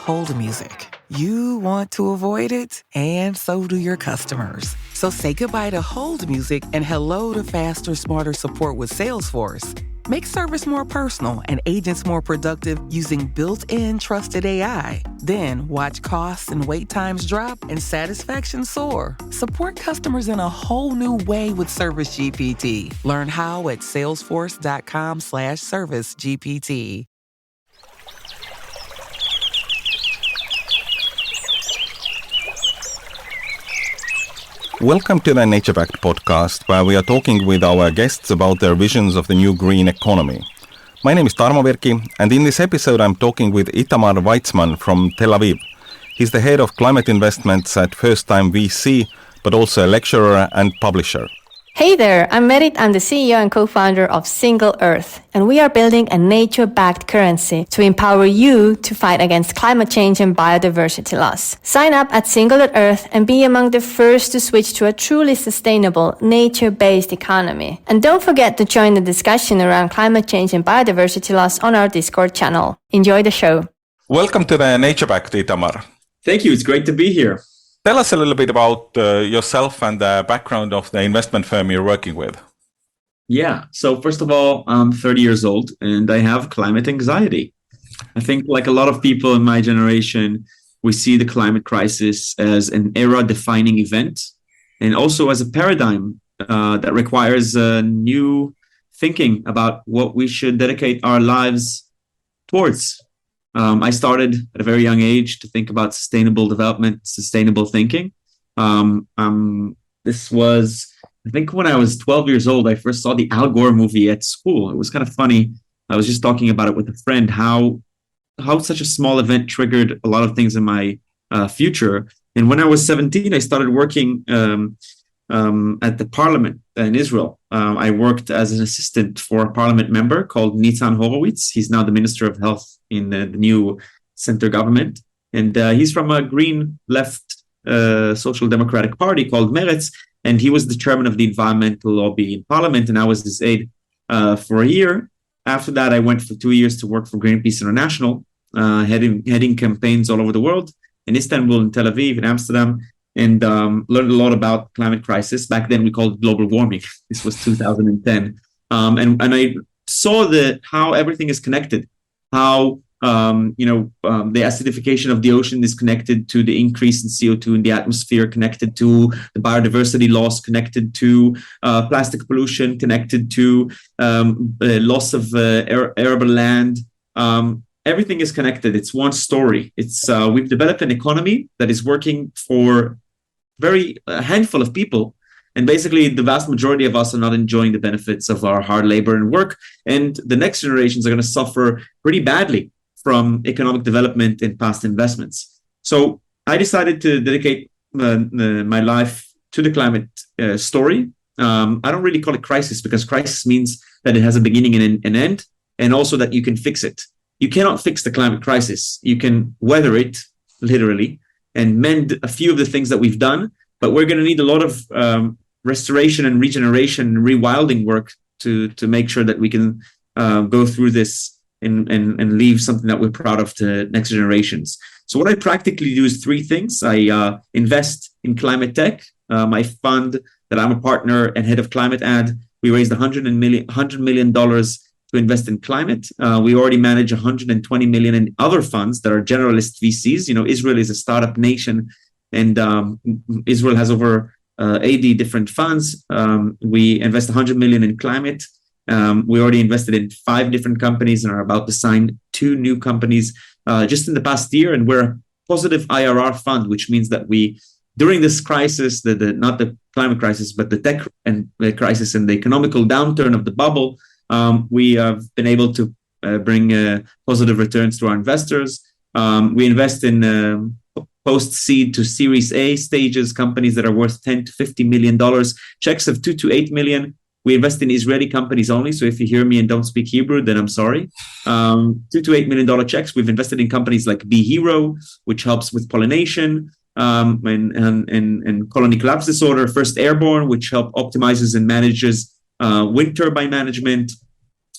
hold music. You want to avoid it, and so do your customers. So say goodbye to hold music and hello to faster, smarter support with Salesforce. Make service more personal and agents more productive using built-in trusted AI. Then watch costs and wait times drop and satisfaction soar. Support customers in a whole new way with Service GPT. Learn how at salesforce.com/servicegpt. Welcome to the Nature Pact podcast, where we are talking with our guests about their visions of the new green economy. My name is Tarmo Virki, and in this episode I'm talking with Itamar Weizman from Tel Aviv. He's the head of climate investments at Firstime VC, but also a lecturer and publisher. Hey there, I'm Merit. I'm the CEO and co-founder of Single Earth, and we are building a nature-backed currency to empower you to fight against climate change and biodiversity loss. Sign up at Single.Earth and be among the first to switch to a truly sustainable, nature-based economy. And don't forget to join the discussion around climate change and biodiversity loss on our Discord channel. Enjoy the show. Welcome to the Nature Pact, Itamar. Thank you. It's great to be here. Tell us a little bit about yourself and the background of the investment firm you're working with. Yeah. So first of all, I'm 30 years old and I have climate anxiety. I think like a lot of people in my generation, we see the climate crisis as an era-defining event and also as a paradigm that requires new thinking about what we should dedicate our lives towards. I started at a very young age to think about sustainable development, sustainable thinking. This was, I think when I was 12 years old, I first saw the Al Gore movie at school. It was kind of funny. I was just talking about it with a friend, how such a small event triggered a lot of things in my future. And when I was 17, I started working at the parliament in Israel. I worked as an assistant for a parliament member called Nitzan Horowitz. He's now the Minister of Health in the new center government. And he's from a green left social democratic party called Meretz. And he was the chairman of the environmental lobby in parliament. And I was his aide for a year. After that, I went for 2 years to work for Greenpeace International, heading campaigns all over the world, in Istanbul, in Tel Aviv, in Amsterdam, and learned a lot about climate crisis. Back then, we called it global warming. This was 2010. And I saw how everything is connected, how the acidification of the ocean is connected to the increase in CO2 in the atmosphere, connected to the biodiversity loss, connected to plastic pollution, connected to loss of arable land. Everything is connected. It's one story. We've developed an economy that is working for a handful of people. And basically, the vast majority of us are not enjoying the benefits of our hard labor and work. And the next generations are going to suffer pretty badly from economic development and past investments. So I decided to dedicate my life to the climate story. I don't really call it crisis because crisis means that it has a beginning and an end, and also that you can fix it. You cannot fix the climate crisis. You can weather it, literally, and mend a few of the things that we've done. But we're going to need a lot of restoration and regeneration and rewilding work to make sure that we can go through this and leave something that we're proud of to next generations. So what I practically do is three things. I invest in climate tech. My fund that I'm a partner and head of Climate Ad, we raised $100 million to invest in climate. We already manage 120 million in other funds that are generalist VCs. Israel is a startup nation, and Israel has over 80 different funds. We invest 100 million in climate. We already invested in 5 different companies and are about to sign 2 new companies just in the past year. And we're a positive IRR fund, which means that we, during this crisis, not the climate crisis, but the tech and the crisis and the economical downturn of the bubble, we have been able to bring positive returns to our investors. We invest in post-seed to Series A stages, companies that are worth $10 to $50 million, checks of $2 to $8 million. We invest in Israeli companies only. So if you hear me and don't speak Hebrew, then I'm sorry. $2 to $8 million checks. We've invested in companies like Be Hero, which helps with pollination, and colony collapse disorder. First Airborne, which optimizes and manages wind turbine management.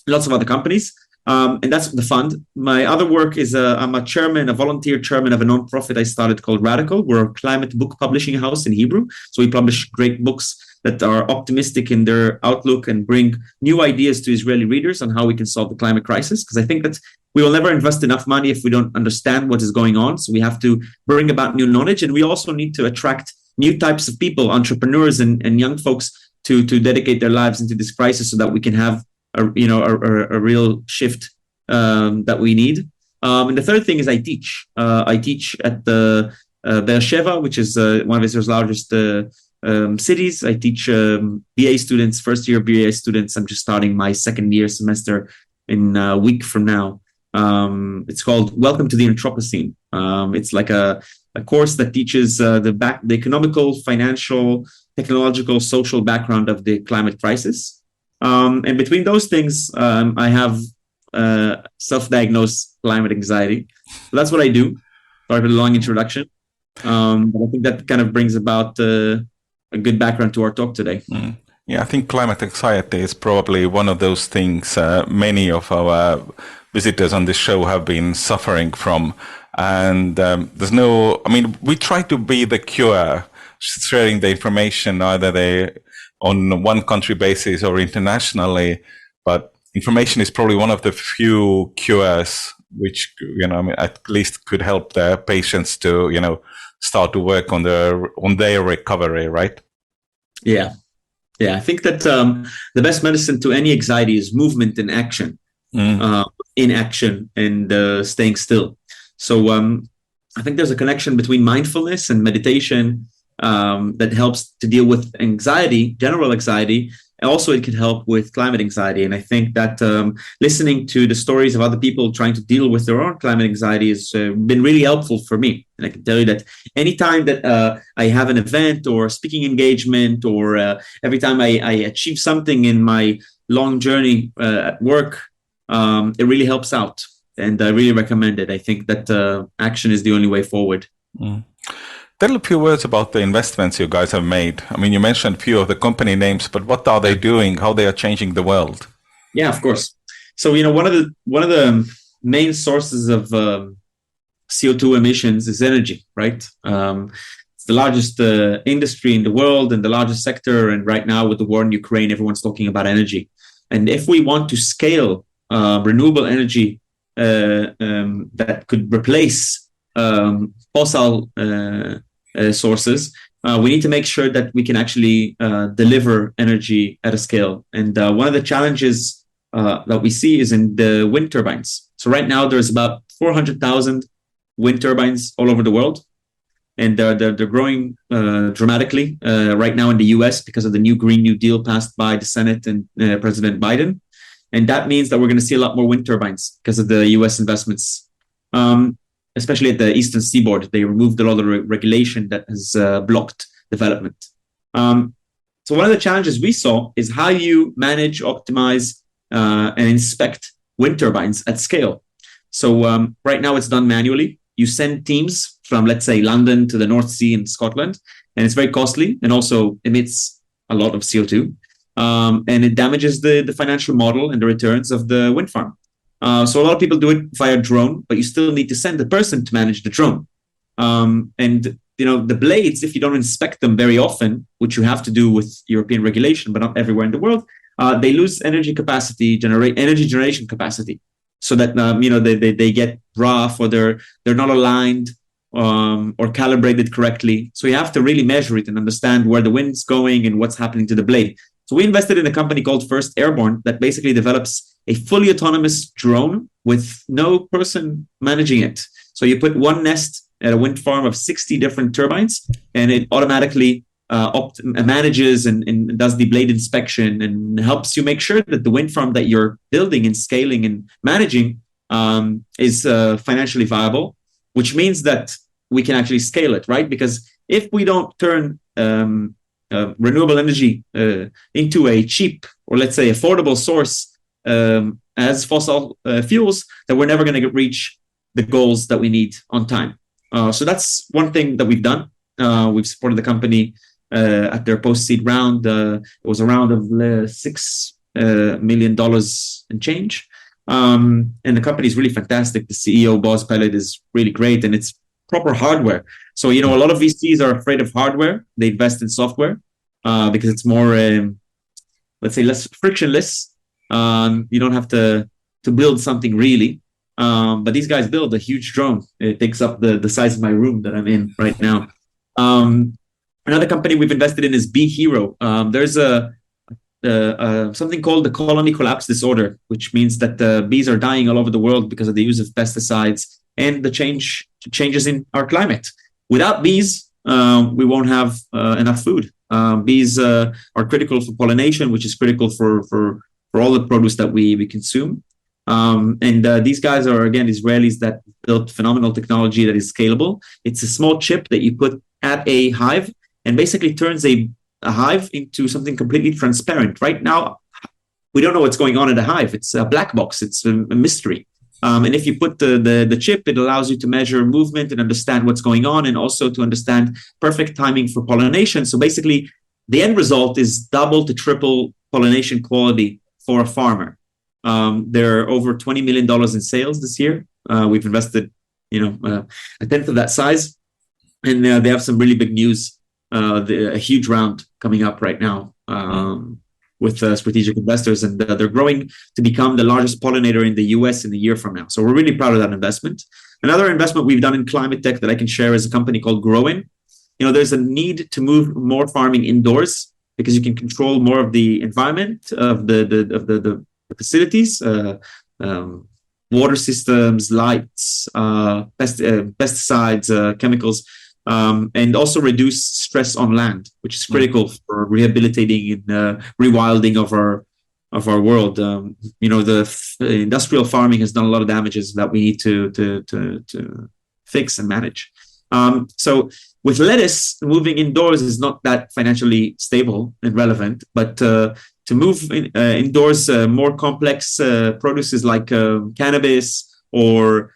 Lots of other companies. And that's the fund. My other work is I'm a volunteer chairman of a nonprofit I started called Radical. We're a climate book publishing house in Hebrew. So we publish great books that are optimistic in their outlook and bring new ideas to Israeli readers on how we can solve the climate crisis. Because I think that we will never invest enough money if we don't understand what is going on. So we have to bring about new knowledge. And we also need to attract new types of people, entrepreneurs and young folks to dedicate their lives into this crisis so that we can have a real shift that we need. And the third thing is I teach. I teach at the Beersheba, which is one of Israel's largest cities. I teach BA students, first year BA students. I'm just starting my second year semester in a week from now. It's called Welcome to the Anthropocene. It's like a course that teaches the economical, financial, technological, social background of the climate crisis. And between those things, I have self-diagnosed climate anxiety. So that's what I do. Sorry for the long introduction. But I think that kind of brings about a good background to our talk today. Yeah, I think climate anxiety is probably one of those things many of our visitors on this show have been suffering from. And we try to be the cure, sharing the information either on one country basis or internationally. But information is probably one of the few cures which, at least could help the patients to, start to work on their recovery, right? Yeah. Yeah, I think that the best medicine to any anxiety is movement and action, inaction and staying still. So I think there's a connection between mindfulness and meditation that helps to deal with anxiety, general anxiety. Also, it can help with climate anxiety. And I think that listening to the stories of other people trying to deal with their own climate anxiety has been really helpful for me. And I can tell you that anytime that I have an event or a speaking engagement or every time I achieve something in my long journey at work, it really helps out. And I really recommend it. I think that action is the only way forward. Tell a few words about the investments you guys have made. I mean, you mentioned a few of the company names, but what are they doing? How they are changing the world? Yeah, of course. So, one of the main sources of CO2 emissions is energy, right? It's the largest industry in the world and the largest sector. And right now with the war in Ukraine, everyone's talking about energy. And if we want to scale renewable energy that could replace fossil sources, we need to make sure that we can actually deliver energy at a scale. And one of the challenges that we see is in the wind turbines. So right now there's about 400,000 wind turbines all over the world. And they're growing dramatically right now in the US because of the new Green New Deal passed by the Senate and President Biden. And that means that we're going to see a lot more wind turbines because of the US investments. Especially at the eastern seaboard, they removed a lot of regulation that has blocked development. So one of the challenges we saw is how you manage, optimize, and inspect wind turbines at scale. So right now it's done manually. You send teams from, let's say, London to the North Sea in Scotland, and it's very costly and also emits a lot of CO2. And it damages the financial model and the returns of the wind farm. So a lot of people do it via drone, but you still need to send a person to manage the drone. And the blades, if you don't inspect them very often, which you have to do with European regulation, but not everywhere in the world, they lose energy generation capacity. So that they get rough or they're not aligned or calibrated correctly. So you have to really measure it and understand where the wind's going and what's happening to the blade. So we invested in a company called First Airborne that basically develops a fully autonomous drone with no person managing it. So you put one nest at a wind farm of 60 different turbines, and it automatically manages and does the blade inspection and helps you make sure that the wind farm that you're building and scaling and managing is financially viable, which means that we can actually scale it, right? Because if we don't turn renewable energy into a cheap or let's say affordable source as fossil fuels, then we're never going to reach the goals that we need on time. So that's one thing that we've done. We've supported the company at their post-seed round. It was a round of $6 million and change. And the company is really fantastic. The CEO, Boz Pellet, is really great, and it's proper hardware. So, a lot of VCs are afraid of hardware. They invest in software because it's more, let's say, less frictionless. You don't have to build something really. But these guys build a huge drone. It takes up the size of my room that I'm in right now. Another company we've invested in is Bee Hero. There's something called the colony collapse disorder, which means that bees are dying all over the world because of the use of pesticides and the changes in our climate. Without bees, we won't have enough food. Bees are critical for pollination, which is critical for all the produce that we consume. And these guys are, again, Israelis that built phenomenal technology that is scalable. It's a small chip that you put at a hive and basically turns a hive into something completely transparent. Right now, we don't know what's going on in the hive. It's a black box. It's a mystery. And if you put the chip, it allows you to measure movement and understand what's going on, and also to understand perfect timing for pollination. So basically, the end result is double to triple pollination quality for a farmer. There are over $20 million in sales this year. We've invested, a tenth of that size, and they have some really big news. A huge round coming up right now with strategic investors, and they're growing to become the largest pollinator in the US in a year from now. So we're really proud of that investment. Another investment we've done in climate tech that I can share is a company called Growin. There's a need to move more farming indoors because you can control more of the environment of the facilities, water systems, lights, pesticides, chemicals, and also reduce stress on land, which is critical for rehabilitating and rewilding of our world. The industrial farming has done a lot of damages that we need to fix and manage. So with lettuce, moving indoors is not that financially stable and relevant, but to move indoors, more complex produces like cannabis or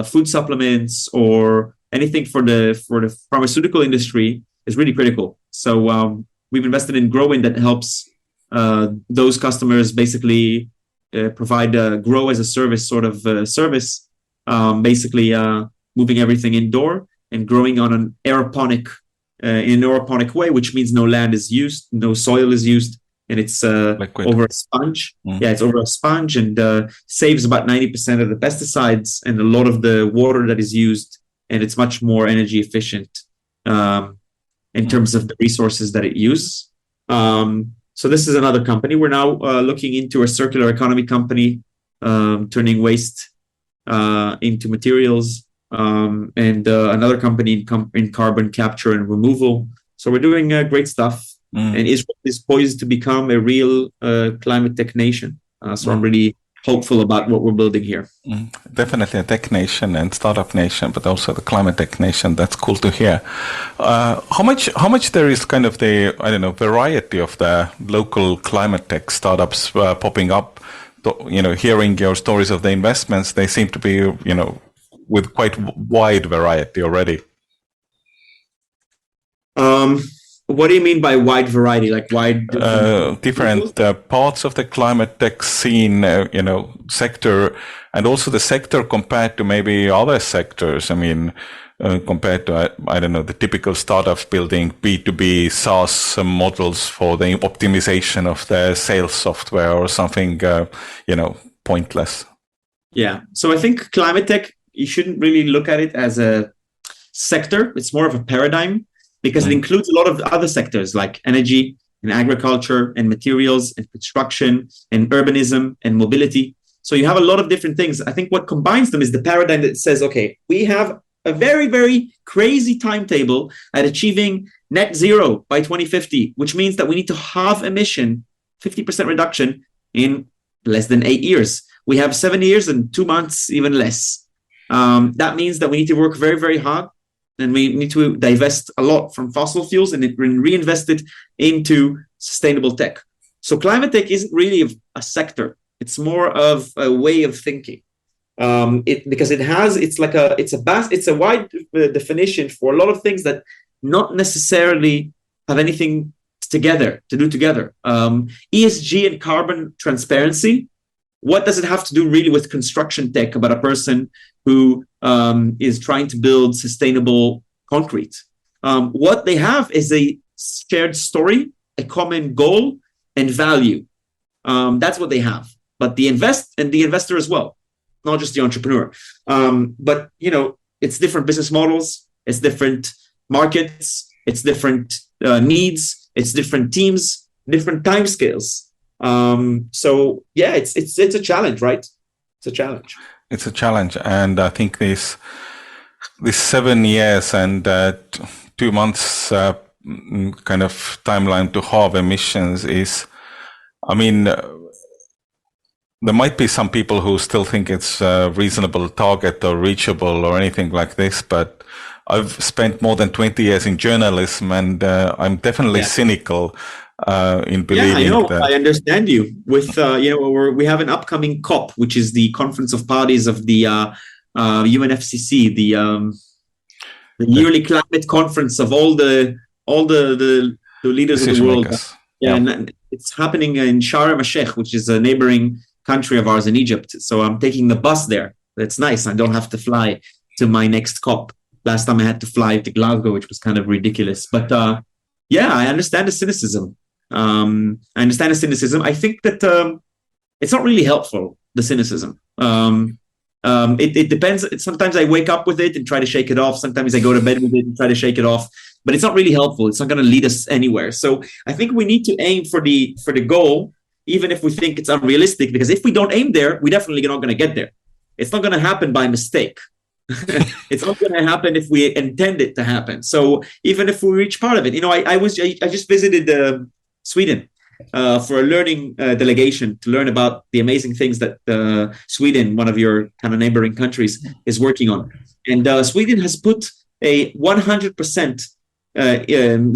food supplements or anything for the pharmaceutical industry is really critical. So we've invested in Growin that helps those customers basically provide a grow as a service sort of service, basically moving everything indoor and growing on an aeroponic way, which means no land is used, no soil is used, and it's over a sponge. Yeah, it's over a sponge, and saves about 90% of the pesticides and a lot of the water that is used, and it's much more energy efficient in terms of the resources that it uses. So this is another company. We're now looking into a circular economy company, turning waste into materials, and another company in carbon capture and removal. So we're doing great stuff. And Israel is poised to become a real climate tech nation. So I'm really hopeful about what we're building here. Definitely a tech nation and startup nation, but also the climate tech nation. That's cool to hear. How much there is kind of the, variety of the local climate tech startups popping up? Hearing your stories of the investments, they seem to be, with quite wide variety already. What do you mean by wide variety? Like wide different parts of the climate tech scene, sector, and also the sector compared to maybe other sectors. I mean, compared to, the typical startups building B2B SaaS models for the optimization of their sales software or something, pointless. Yeah. So I think climate tech, you shouldn't really look at it as a sector. It's more of a paradigm, because it includes a lot of other sectors like energy and agriculture and materials and construction and urbanism and mobility. So you have a lot of different things. I think what combines them is the paradigm that says, okay, we have a very, very crazy timetable at achieving net zero by 2050, which means that we need to halve emission, 50% reduction in less than 8 years. We have 7 years and 2 months, even less. That means that we need to work very, very hard. And we need to divest a lot from fossil fuels and reinvest it into sustainable tech. So climate tech isn't really a sector. It's more of a way of thinking. Because it's a wide definition for a lot of things that not necessarily have anything to do together. ESG and carbon transparency what does it have to do really with construction tech about a person who is trying to build sustainable concrete? What they have is a shared story, a common goal, and value. That's what they have. But the investor as well, not just the entrepreneur. But it's different business models, it's different markets, it's different needs, it's different teams, different timescales. So yeah, it's a challenge, right? It's a challenge. It's a challenge, and I think this 7 years and 2 months kind of timeline to halve emissions is, I mean, there might be some people who still think it's a reasonable target or reachable or anything like this, but I've spent more than 20 years in journalism, and I'm definitely cynical in believing that. I understand you. With we have an upcoming COP, which is the Conference of Parties of the UNFCCC, the yearly climate conference of all the leaders of the world. And it's happening in Sharm el-Sheikh, which is a neighboring country of ours in Egypt. So I'm taking the bus there. That's nice. I don't have to fly to my next COP. Last time I had to fly to Glasgow, which was kind of ridiculous. But I understand the cynicism. I think that it's not really helpful, the cynicism. It depends. Sometimes I wake up with it and try to shake it off. Sometimes I go to bed with it and try to shake it off. But it's not really helpful. It's not going to lead us anywhere. So I think we need to aim for the goal, even if we think it's unrealistic, because if we don't aim there, we definitely not going to get there. It's not going to happen by mistake. It's not going to happen if we intend it to happen. So even if we reach part of it, I just visited Sweden for a learning delegation to learn about the amazing things that Sweden, one of your kind of neighboring countries, is working on. And Sweden has put a 100%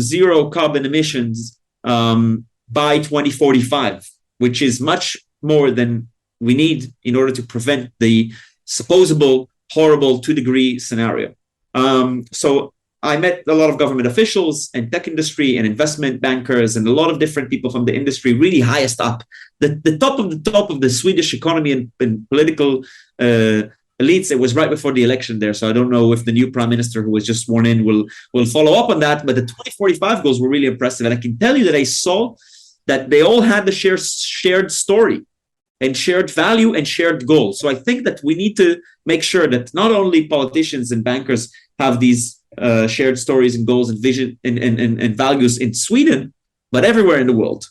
zero carbon emissions by 2045, which is much more than we need in order to prevent the supposable horrible 2-degree scenario. So I met a lot of government officials and tech industry and investment bankers and a lot of different people from the industry, really highest up. The top of the Swedish economy and political elites. It was right before the election there, so I don't know if the new prime minister who was just sworn in will follow up on that. But the 2045 goals were really impressive, and I can tell you that I saw that they all had the shared story and shared value and shared goals. So I think that we need to make sure that not only politicians and bankers have these shared stories and goals and vision and values in Sweden, but everywhere in the world.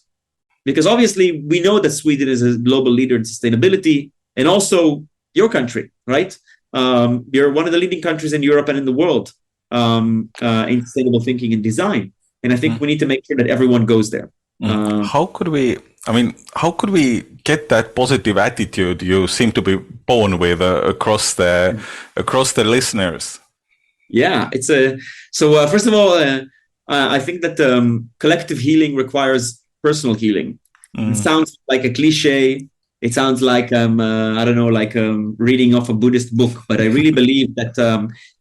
Because obviously we know that Sweden is a global leader in sustainability, and also your country, right? You're one of the leading countries in Europe and in the world in sustainable thinking and design. And I think we need to make sure that everyone goes there. How could we get that positive attitude you seem to be born with across the listeners? Yeah, so first of all, I think that collective healing requires personal healing. It sounds like a cliche. It sounds like reading off a Buddhist book, but I really believe that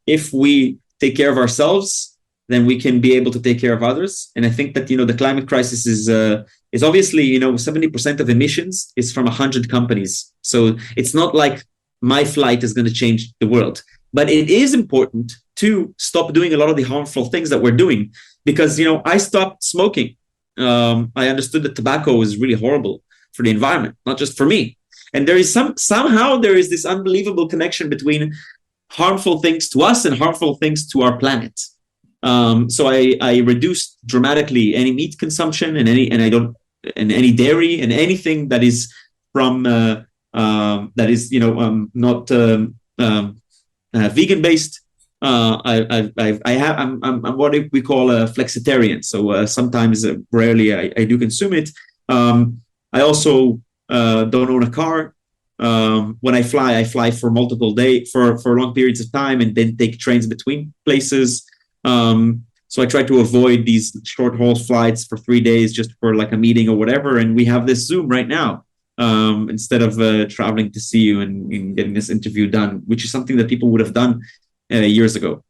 if we take care of ourselves, then we can be able to take care of others. And I think that the climate crisis is obviously 70% of emissions is from 100 companies. So it's not like my flight is going to change the world, but it is important to stop doing a lot of the harmful things that we're doing. Because I stopped smoking. I understood that tobacco is really horrible for the environment, not just for me. And there is somehow there is this unbelievable connection between harmful things to us and harmful things to our planet. So I reduced dramatically any meat consumption and any dairy and anything that is from not vegan based. I'm what we call a flexitarian. So sometimes, rarely, I do consume it. I also don't own a car. When I fly for multiple days, for long periods of time, and then take trains between places. So I try to avoid these short haul flights for 3 days just for like a meeting or whatever. And we have this Zoom right now instead of traveling to see you and getting this interview done, which is something that people would have done years ago.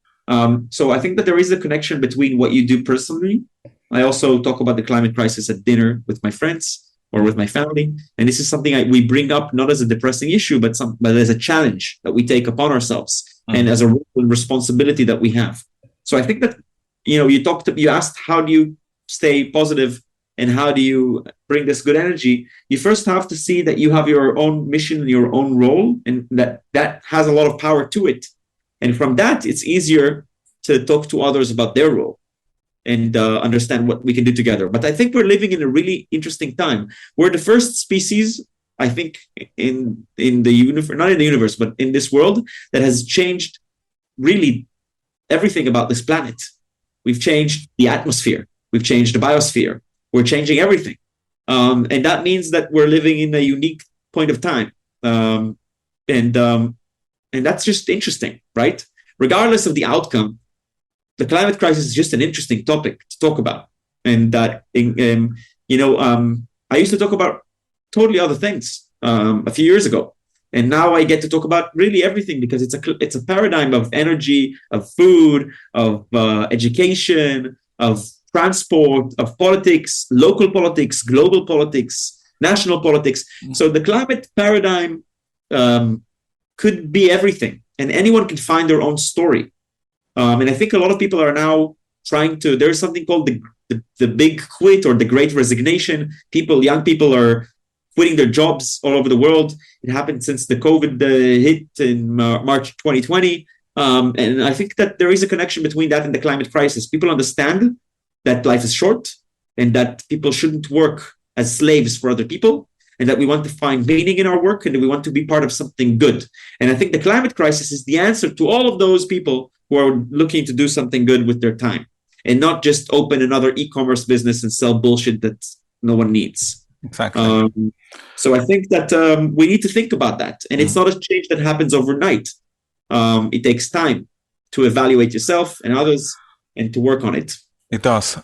So I think that there is a connection between what you do personally. I also talk about the climate crisis at dinner with my friends. or with my family. And this is something we bring up not as a depressing issue, but as a challenge that we take upon ourselves and as a role and responsibility that we have. So I think that, you asked, how do you stay positive and how do you bring this good energy? You first have to see that you have your own mission, your own role, and that has a lot of power to it. And from that, it's easier to talk to others about their role and understand what we can do together. But I think we're living in a really interesting time. We're the first species, I think, in the universe, not in the universe, but in this world, that has changed really everything about this planet. We've changed the atmosphere. We've changed the biosphere. We're changing everything. And that means that we're living in a unique point of time. And that's just interesting, right? Regardless of the outcome, the climate crisis is just an interesting topic to talk about. And that, I used to talk about totally other things a few years ago. And now I get to talk about really everything because it's a paradigm of energy, of food, of education, of transport, of politics, local politics, global politics, national politics. So the climate paradigm could be everything, and anyone can find their own story. And I think a lot of people are now trying to, there's something called the big quit or the great resignation. Young people are quitting their jobs all over the world. It happened since the COVID hit in March 2020. And I think that there is a connection between that and the climate crisis. People understand that life is short and that people shouldn't work as slaves for other people, and that we want to find meaning in our work and that we want to be part of something good. And I think the climate crisis is the answer to all of those people who are looking to do something good with their time and not just open another e-commerce business and sell bullshit that no one needs. Exactly. So I think that we need to think about that. And it's not a change that happens overnight. It takes time to evaluate yourself and others and to work on it. It does.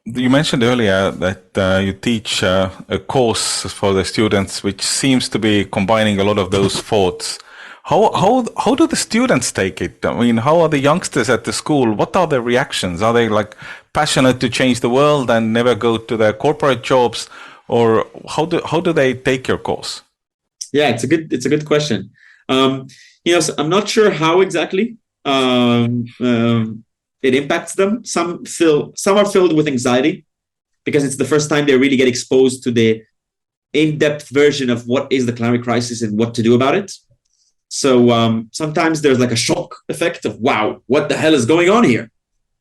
You mentioned earlier that you teach a course for the students, which seems to be combining a lot of those thoughts. How do the students take it? I mean, how are the youngsters at the school? What are their reactions? Are they like passionate to change the world and never go to their corporate jobs, or how do they take your course? Yeah, it's a good question. So I'm not sure how exactly it impacts them. Some are filled with anxiety because it's the first time they really get exposed to the in-depth version of what is the climate crisis and what to do about it. So sometimes there's like a shock effect of, wow, what the hell is going on here?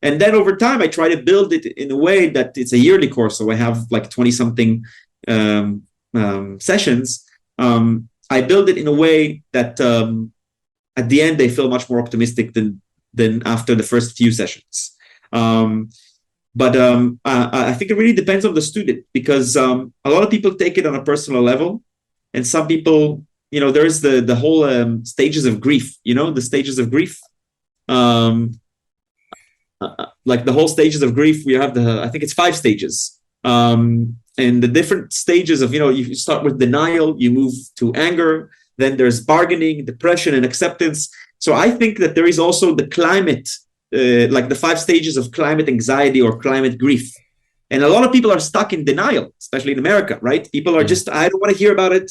And then over time, I try to build it in a way that it's a yearly course. So I have like 20-something sessions. I build it in a way that at the end, they feel much more optimistic than after the first few sessions. But I think it really depends on the student because a lot of people take it on a personal level. And some people, there's the whole stages of grief, the stages of grief. Like the whole stages of grief, we have I think it's 5 stages. And the different stages of, you start with denial, you move to anger, then there's bargaining, depression, and acceptance. So I think that there is also the climate, like the 5 stages of climate anxiety or climate grief. And a lot of people are stuck in denial, especially in America, right? People are just, I don't want to hear about it.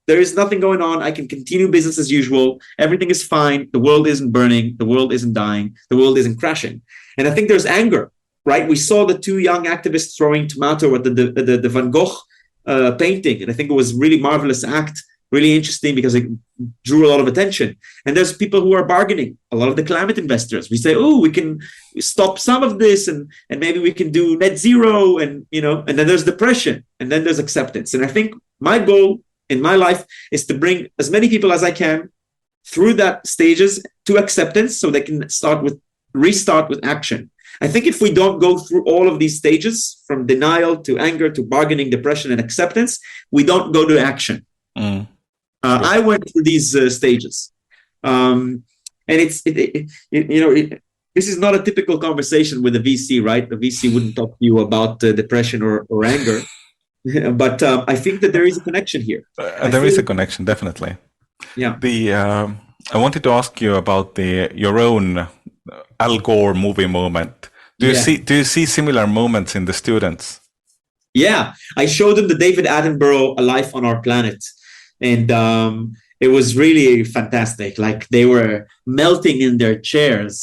There is nothing going on. I can continue business as usual. Everything is fine. The world isn't burning. The world isn't dying. The world isn't crashing. And I think there's anger, right? We saw the 2 young activists throwing tomato at the Van Gogh painting. And I think it was a really marvelous act, really interesting because it drew a lot of attention. And there's people who are bargaining, a lot of the climate investors. We say, oh, we can stop some of this and maybe we can do net zero. And then there's depression and then there's acceptance. And I think my goal in my life is to bring as many people as I can through that stages to acceptance so they can restart with action. I think if we don't go through all of these stages from denial to anger to bargaining, depression, and acceptance, we don't go to action. I went through these stages. And this is not a typical conversation with a VC, right? The VC wouldn't talk to you about depression or anger. But I think that there is a connection here. There is a connection, definitely. Yeah. I wanted to ask you about your own Al Gore movie moment. Do you see similar moments in the students? Yeah, I showed them the David Attenborough A Life on Our Planet, and it was really fantastic. Like they were melting in their chairs.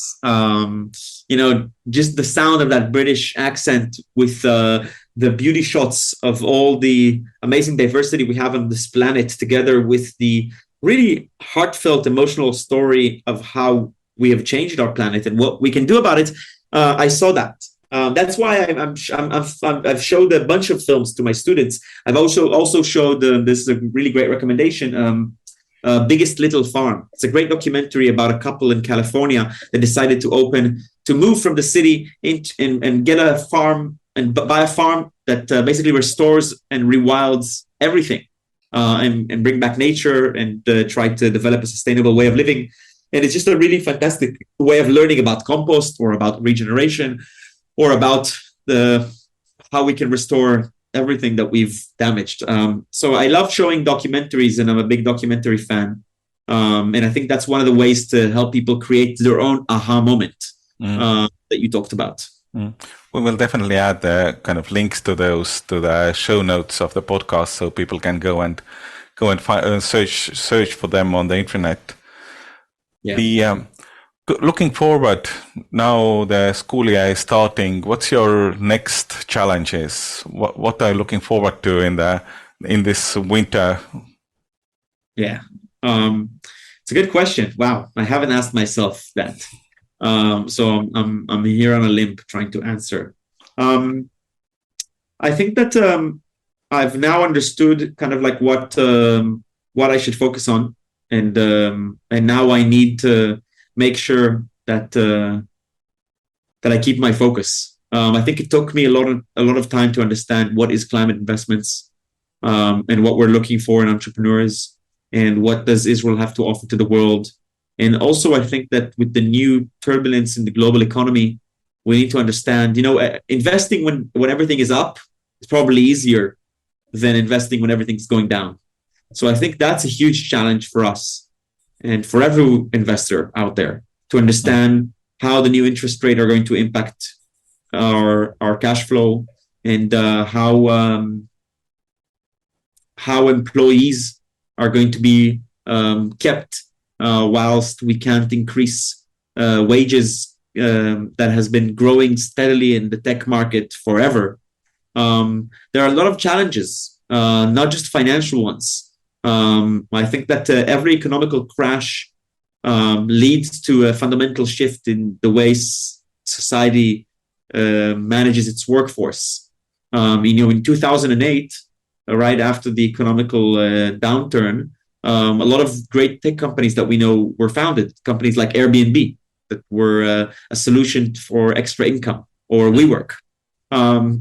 Just the sound of that British accent with the beauty shots of all the amazing diversity we have on this planet, together with the really heartfelt, emotional story of how we have changed our planet and what we can do about it. I saw that. That's why I've showed a bunch of films to my students. I've also showed this is a really great recommendation. Biggest Little Farm. It's a great documentary about a couple in California that decided to move from the city and get a farm and buy a farm that basically restores and rewilds everything and bring back nature and try to develop a sustainable way of living. And it's just a really fantastic way of learning about compost or about regeneration or about how we can restore everything that we've damaged. So I love showing documentaries, and I'm a big documentary fan. And I think that's one of the ways to help people create their own aha moment that you talked about. We will definitely add the kind of links to those to the show notes of the podcast, so people can go and find, search for them on the internet. Yeah. Looking forward, now the school year is starting. What's your next challenges? What are you looking forward to in this winter? Yeah, it's a good question. Wow, I haven't asked myself that, so I'm here on a limb trying to answer. I think that I've now understood kind of like what I should focus on, and now I need to make sure that I keep my focus. I think it took me a lot of time to understand what is climate investments, and what we're looking for in entrepreneurs, and what does Israel have to offer to the world. And also, I think that with the new turbulence in the global economy, we need to understand, investing when everything is up is probably easier than investing when everything's going down. So I think that's a huge challenge for us and for every investor out there, to understand how the new interest rate are going to impact our cash flow, and how employees are going to be kept whilst we can't increase wages that has been growing steadily in the tech market forever. There are a lot of challenges, not just financial ones. I think that every economical crash leads to a fundamental shift in the way society manages its workforce. In 2008, right after the economical downturn, a lot of great tech companies that we know were founded. Companies like Airbnb, that were a solution for extra income, or WeWork.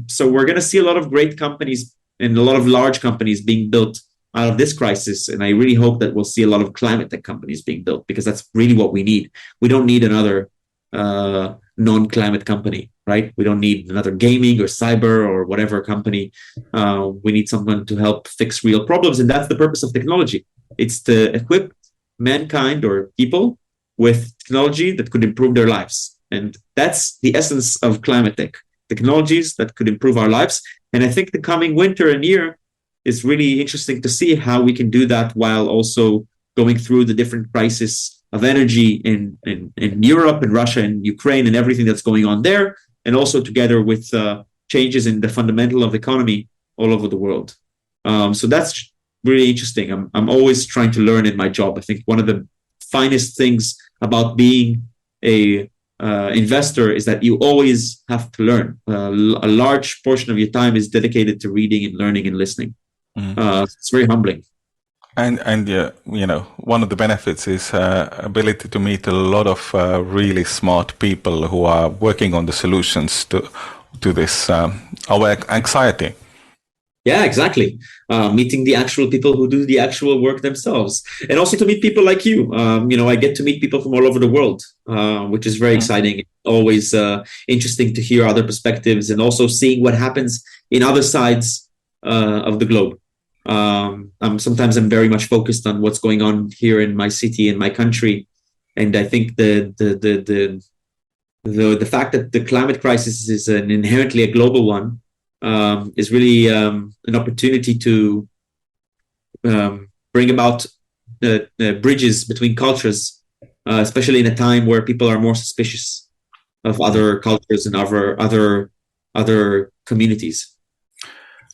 So we're going to see a lot of great companies and a lot of large companies being built out of this crisis. And I really hope that we'll see a lot of climate tech companies being built, because that's really what we need. We don't need another non-climate company, right? We don't need another gaming or cyber or whatever company. We need someone to help fix real problems. And that's the purpose of technology. It's to equip mankind or people with technology that could improve their lives. And that's the essence of climate tech, technologies that could improve our lives. And I think the coming winter and year is really interesting to see how we can do that while also going through the different crises of energy in Europe and Russia and Ukraine and everything that's going on there, and also together with changes in the fundamental of the economy all over the world. So that's really interesting. I'm always trying to learn in my job. I think one of the finest things about being a investor is that you always have to learn. A large portion of your time is dedicated to reading and learning and listening. It's very humbling. And one of the benefits is ability to meet a lot of really smart people who are working on the solutions to this our anxiety. Yeah, exactly. Meeting the actual people who do the actual work themselves, and also to meet people like you. I get to meet people from all over the world, which is very exciting. Always interesting to hear other perspectives, and also seeing what happens in other sides of the globe. Sometimes I'm very much focused on what's going on here in my city, in my country, and I think the fact that the climate crisis is inherently a global one is really an opportunity to bring about bridges between cultures, especially in a time where people are more suspicious of other cultures and other communities.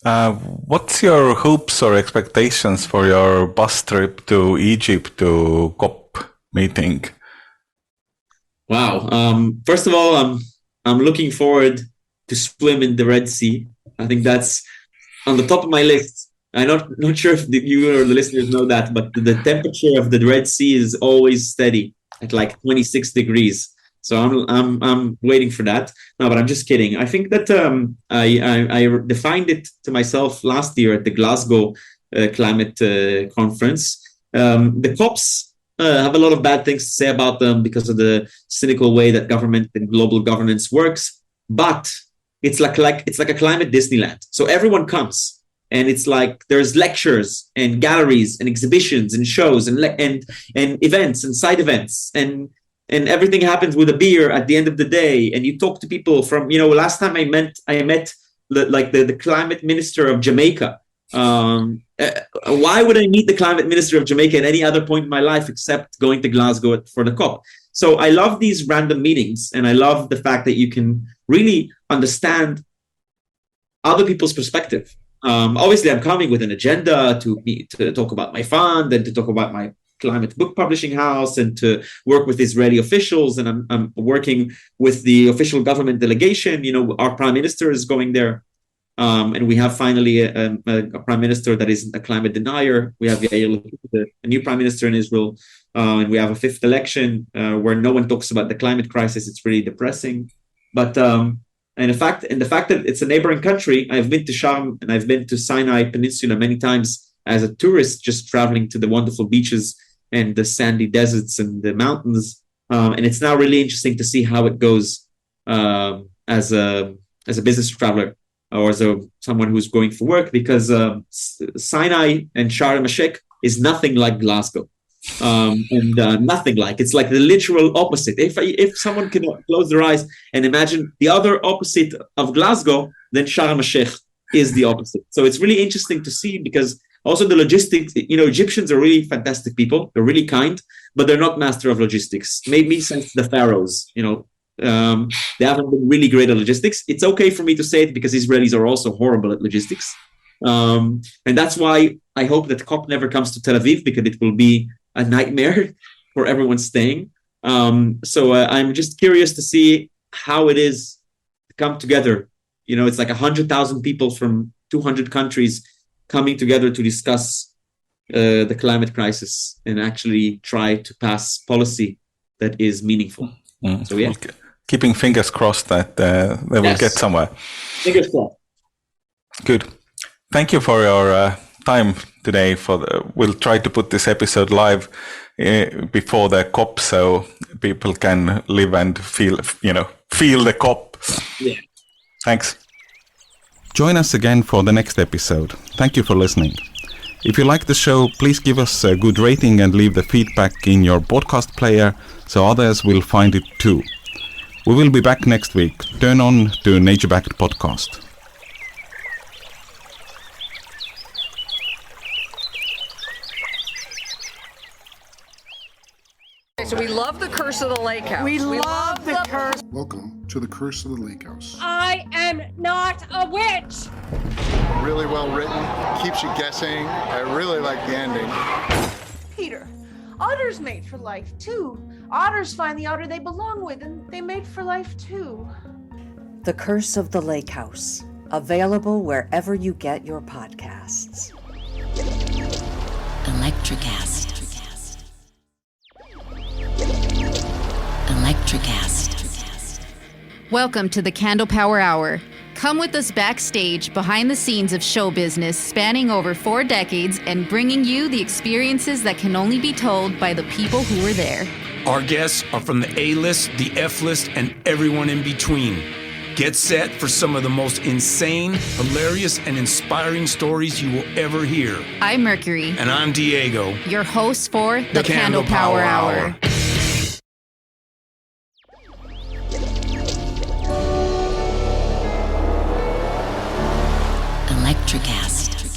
What's your hopes or expectations for your bus trip to Egypt to COP meeting? Wow. First of all, I'm looking forward to swim in the Red Sea. I think that's on the top of my list. I'm not sure if you or the listeners know that, but the temperature of the Red Sea is always steady at like 26 degrees. So I'm waiting for that. No, but I'm just kidding. I think that I defined it to myself last year at the Glasgow climate conference. The COPs have a lot of bad things to say about them because of the cynical way that government and global governance works. But it's like a climate Disneyland. So everyone comes. And it's like there's lectures and galleries and exhibitions and shows and events and side events and everything happens with a beer at the end of the day. And you talk to people from, last time I met the climate minister of Jamaica. Why would I meet the climate minister of Jamaica at any other point in my life except going to Glasgow for the COP? So I love these random meetings, and I love the fact that you can really understand other people's perspective. Obviously, I'm coming with an agenda to talk about my fund and to talk about my climate book publishing house and to work with Israeli officials. And I'm working with the official government delegation. Our prime minister is going there. And we have finally a prime minister that isn't a climate denier. We have Yair Lapid, a new prime minister in Israel. And we have a fifth election where no one talks about the climate crisis. It's really depressing. But and the fact that it's a neighboring country, I've been to Sharm and I've been to Sinai Peninsula many times as a tourist, just traveling to the wonderful beaches and the sandy deserts and the mountains. And it's now really interesting to see how it goes as a business traveler or as someone who's going for work, because Sinai and Sharm el-Sheikh is nothing like Glasgow. Nothing like it's like the literal opposite. If someone can close their eyes and imagine the other opposite of Glasgow, then Sharm el-Sheikh is the opposite. So it's really interesting to see, because also the logistics, Egyptians are really fantastic people. They're really kind, but they're not master of logistics. Maybe since the pharaohs, they haven't been really great at logistics. It's okay for me to say it because Israelis are also horrible at logistics. And that's why I hope that COP never comes to Tel Aviv, because it will be a nightmare for everyone staying. So I'm just curious to see how it is to come together. It's like 100,000 people from 200 countries coming together to discuss the climate crisis and actually try to pass policy that is meaningful. So yeah. Keeping fingers crossed that they will get somewhere. Fingers crossed. Good. Thank you for your time today. We'll try to put this episode live before the COP, so people can live and feel the COP. Yeah. Thanks. Join us again for the next episode. Thank you for listening. If you like the show, please give us a good rating and leave the feedback in your podcast player so others will find it too. We will be back next week. Turn on to Nature Backed Podcast. So we love the Curse of the Lake House. We love the curse. Welcome to the Curse of the Lake House. I am not a witch. Really well written, keeps you guessing. I really like the ending. Peter, otters mate for life too. Otters find the otter they belong with, and they mate for life too. The Curse of the Lake House, available wherever you get your podcasts. Electricast. Electricast. Welcome to the Candle Power Hour. Come with us backstage behind the scenes of show business spanning over 4 decades and bringing you the experiences that can only be told by the people who were there. Our guests are from the A-list, the F-list, and everyone in between. Get set for some of the most insane, hilarious, and inspiring stories you will ever hear. I'm Mercury. And I'm Diego. Your hosts for the Candle Power Hour. Electricast.